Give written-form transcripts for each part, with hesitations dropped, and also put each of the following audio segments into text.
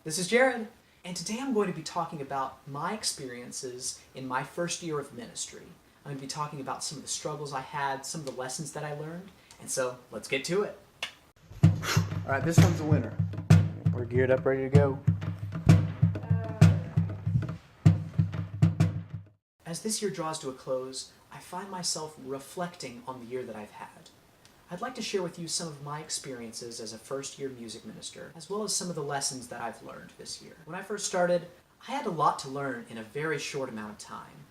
This is Jared, and today I'm going to be talking about my experiences in my first year of ministry. I'm going to be talking about some of the struggles I had, some of the lessons that I learned, and so let's get to it. Alright, this one's the winner. We're geared up, ready to go. As this year draws to a close, I find myself reflecting on the year that I've had. I'd like to share with you some of my experiences as a first-year music minister, as well as some of the lessons that I've learned this year. When I first started, I had a lot to learn in a very short amount of time.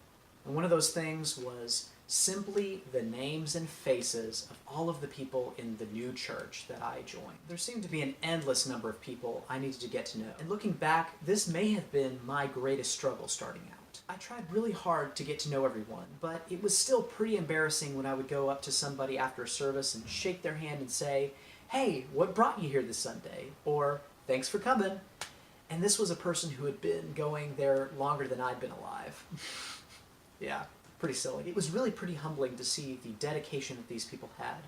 And one of those things was simply the names and faces of all of the people in the new church that I joined. There seemed to be an endless number of people I needed to get to know. And looking back, this may have been my greatest struggle starting out. I tried really hard to get to know everyone, but it was still pretty embarrassing when I would go up to somebody after a service and shake their hand and say, "Hey, what brought you here this Sunday?" Or, "Thanks for coming." And this was a person who had been going there longer than I'd been alive. Yeah, pretty silly. It was really pretty humbling to see the dedication that these people had,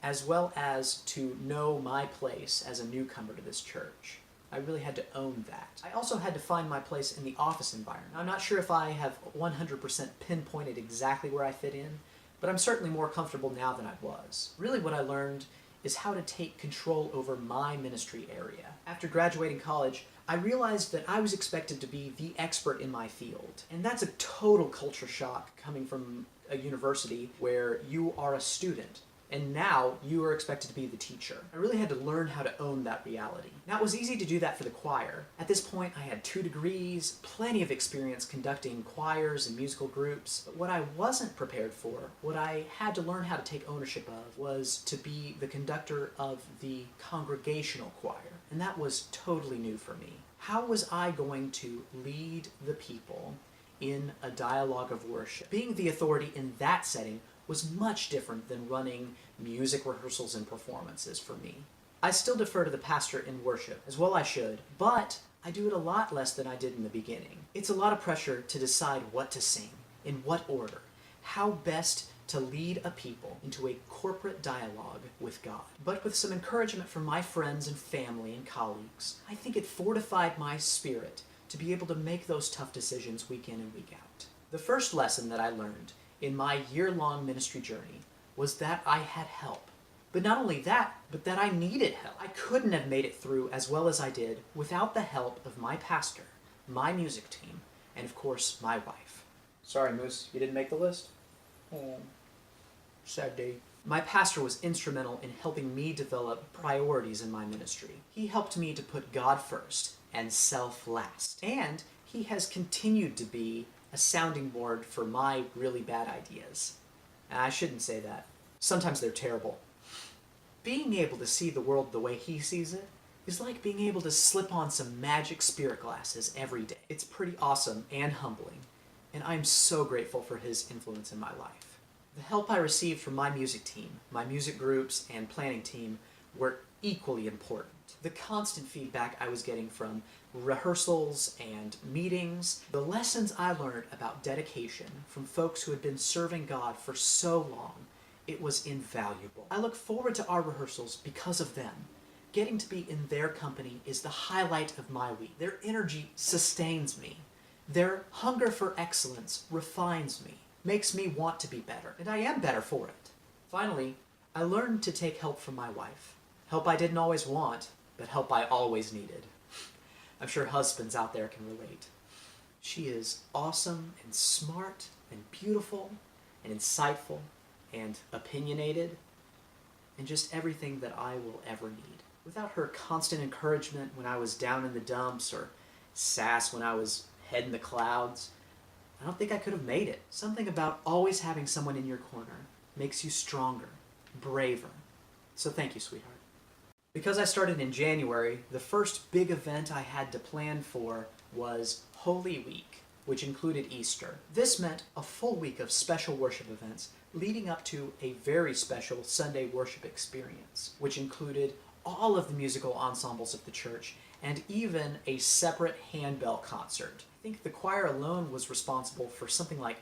as well as to know my place as a newcomer to this church. I really had to own that. I also had to find my place in the office environment. I'm not sure if I have 100% pinpointed exactly where I fit in, but I'm certainly more comfortable now than I was. Really what I learned is how to take control over my ministry area. After graduating college, I realized that I was expected to be the expert in my field. And that's a total culture shock coming from a university where you are a student. And now you are expected to be the teacher. I really had to learn how to own that reality. Now it was easy to do that for the choir. At this point I had 2 degrees, plenty of experience conducting choirs and musical groups. But what I wasn't prepared for, what I had to learn how to take ownership of, was to be the conductor of the congregational choir. And that was totally new for me. How was I going to lead the people in a dialogue of worship? Being the authority in that setting was much different than running music rehearsals and performances for me. I still defer to the pastor in worship, as well I should, but I do it a lot less than I did in the beginning. It's a lot of pressure to decide what to sing, in what order, how best to lead a people into a corporate dialogue with God. But with some encouragement from my friends and family and colleagues, I think it fortified my spirit to be able to make those tough decisions week in and week out. The first lesson that I learned in my year-long ministry journey was that I had help. But not only that, but that I needed help. I couldn't have made it through as well as I did without the help of my pastor, my music team, and of course, my wife. Sorry, Moose, you didn't make the list? Oh, sad day. My pastor was instrumental in helping me develop priorities in my ministry. He helped me to put God first and self last. And he has continued to be a sounding board for my really bad ideas. And I shouldn't say that. Sometimes they're terrible. Being able to see the world the way he sees it is like being able to slip on some magic spirit glasses every day. It's pretty awesome and humbling, and I'm so grateful for his influence in my life. The help I received from my music team, my music groups, and planning team were equally important. The constant feedback I was getting from rehearsals and meetings, the lessons I learned about dedication from folks who had been serving God for so long, it was invaluable. I look forward to our rehearsals because of them. Getting to be in their company is the highlight of my week. Their energy sustains me. Their hunger for excellence refines me, makes me want to be better, and I am better for it. Finally, I learned to take help from my wife. Help I didn't always want, but help I always needed. I'm sure husbands out there can relate. She is awesome and smart and beautiful and insightful and opinionated and just everything that I will ever need. Without her constant encouragement when I was down in the dumps or sass when I was head in the clouds, I don't think I could have made it. Something about always having someone in your corner makes you stronger, braver. So thank you, sweetheart. Because I started in January, the first big event I had to plan for was Holy Week, which included Easter. This meant a full week of special worship events leading up to a very special Sunday worship experience, which included all of the musical ensembles of the church and even a separate handbell concert. I think the choir alone was responsible for something like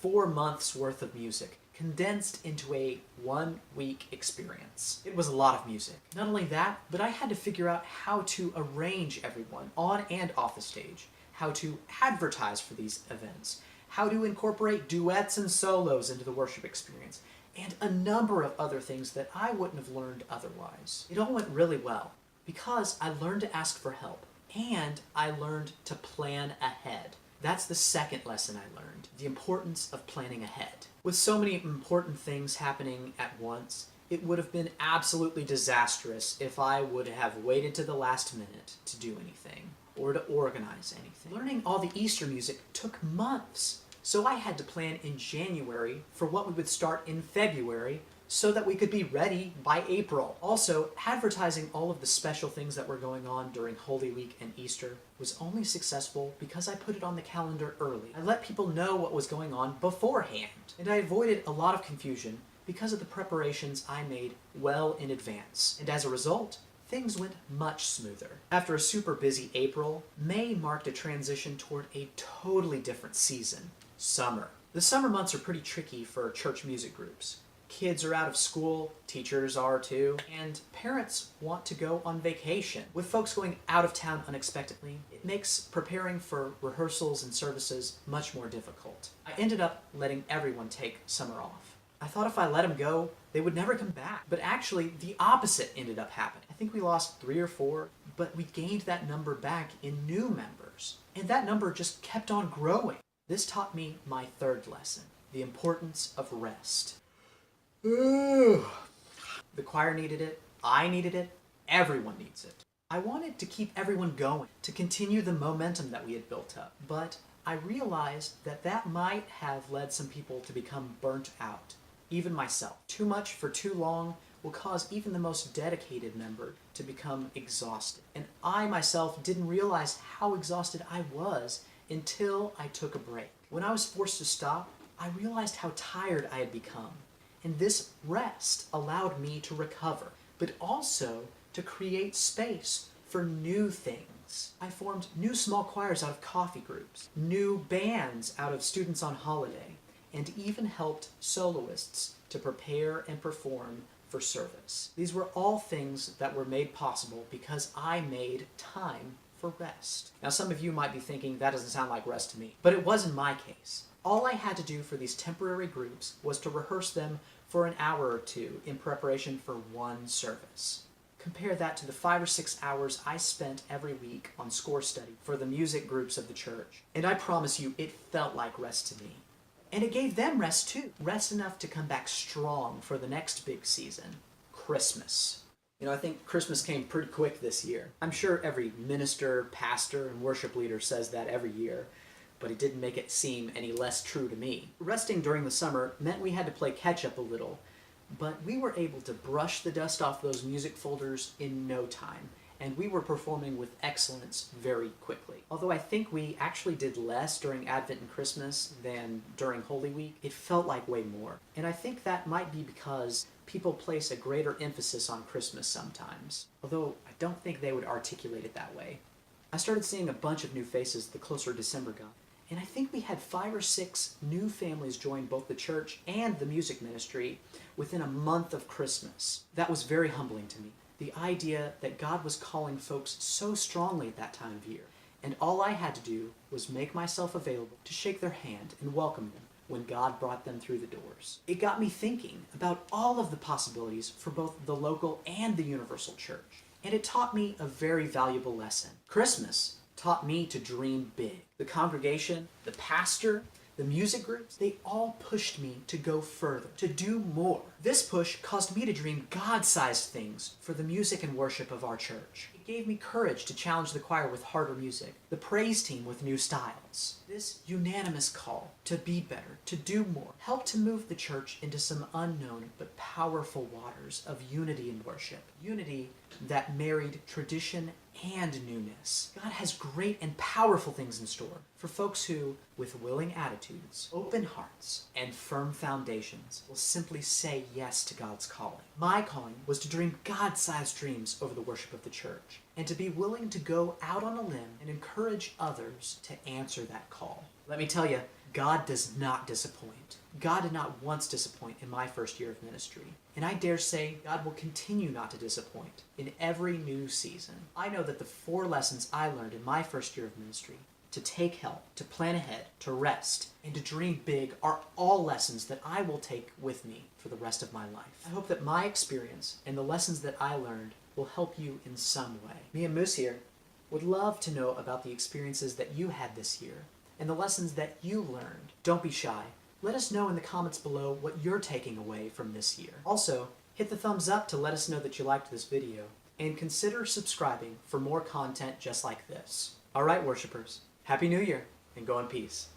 4 months worth of music, condensed into a 1-week experience. It was a lot of music. Not only that, but I had to figure out how to arrange everyone on and off the stage, how to advertise for these events, how to incorporate duets and solos into the worship experience, and a number of other things that I wouldn't have learned otherwise. It all went really well because I learned to ask for help and I learned to plan ahead. That's the second lesson I learned, the importance of planning ahead. With so many important things happening at once, it would have been absolutely disastrous if I would have waited to the last minute to do anything or to organize anything. Learning all the Easter music took months, so I had to plan in January for what we would start in February so that we could be ready by April. Also, advertising all of the special things that were going on during Holy Week and Easter was only successful because I put it on the calendar early. I let people know what was going on beforehand, and I avoided a lot of confusion because of the preparations I made well in advance. And as a result, things went much smoother. After a super busy April, May marked a transition toward a totally different season, summer. The summer months are pretty tricky for church music groups. Kids are out of school, teachers are too, and parents want to go on vacation. With folks going out of town unexpectedly, it makes preparing for rehearsals and services much more difficult. I ended up letting everyone take summer off. I thought if I let them go, they would never come back. But actually, the opposite ended up happening. I think we lost 3 or 4, but we gained that number back in new members. And that number just kept on growing. This taught me my third lesson, the importance of rest. Ooh. The choir needed it, I needed it, everyone needs it. I wanted to keep everyone going, to continue the momentum that we had built up, but I realized that that might have led some people to become burnt out, even myself. Too much for too long will cause even the most dedicated member to become exhausted. And I myself didn't realize how exhausted I was until I took a break. When I was forced to stop, I realized how tired I had become. And this rest allowed me to recover, but also to create space for new things. I formed new small choirs out of coffee groups, new bands out of students on holiday, and even helped soloists to prepare and perform for service. These were all things that were made possible because I made time for rest. Now some of you might be thinking that doesn't sound like rest to me, but it was in my case. All I had to do for these temporary groups was to rehearse them for an hour or two in preparation for one service. Compare that to the 5 or 6 hours I spent every week on score study for the music groups of the church. And I promise you, it felt like rest to me. And it gave them rest too. Rest enough to come back strong for the next big season, Christmas. You know, I think Christmas came pretty quick this year. I'm sure every minister, pastor, and worship leader says that every year, but it didn't make it seem any less true to me. Resting during the summer meant we had to play catch up a little, but we were able to brush the dust off those music folders in no time, and we were performing with excellence very quickly. Although I think we actually did less during Advent and Christmas than during Holy Week, it felt like way more. And I think that might be because people place a greater emphasis on Christmas sometimes, although I don't think they would articulate it that way. I started seeing a bunch of new faces the closer December got. And I think we had 5 or 6 new families join both the church and the music ministry within a month of Christmas. That was very humbling to me. The idea that God was calling folks so strongly at that time of year. And all I had to do was make myself available to shake their hand and welcome them when God brought them through the doors. It got me thinking about all of the possibilities for both the local and the universal church. And it taught me a very valuable lesson. Christmas taught me to dream big. The congregation, the pastor, the music groups, they all pushed me to go further, to do more. This push caused me to dream God-sized things for the music and worship of our church. It gave me courage to challenge the choir with harder music, the praise team with new styles. This unanimous call to be better, to do more, helped to move the church into some unknown but powerful waters of unity in worship. Unity that married tradition and newness. God has great and powerful things in store for folks who, with willing attitudes, open hearts, and firm foundations, will simply say yes to God's calling. My calling was to dream God-sized dreams over the worship of the church, and to be willing to go out on a limb and encourage others to answer that call. Let me tell you, God does not disappoint. God did not once disappoint in my first year of ministry. And I dare say God will continue not to disappoint in every new season. I know that the 4 lessons I learned in my first year of ministry, to take help, to plan ahead, to rest, and to dream big, are all lessons that I will take with me for the rest of my life. I hope that my experience and the lessons that I learned will help you in some way. Me and Moose here would love to know about the experiences that you had this year and the lessons that you learned. Don't be shy. Let us know in the comments below what you're taking away from this year. Also, hit the thumbs up to let us know that you liked this video, and consider subscribing for more content just like this. Alright, worshipers, Happy New Year, and go in peace.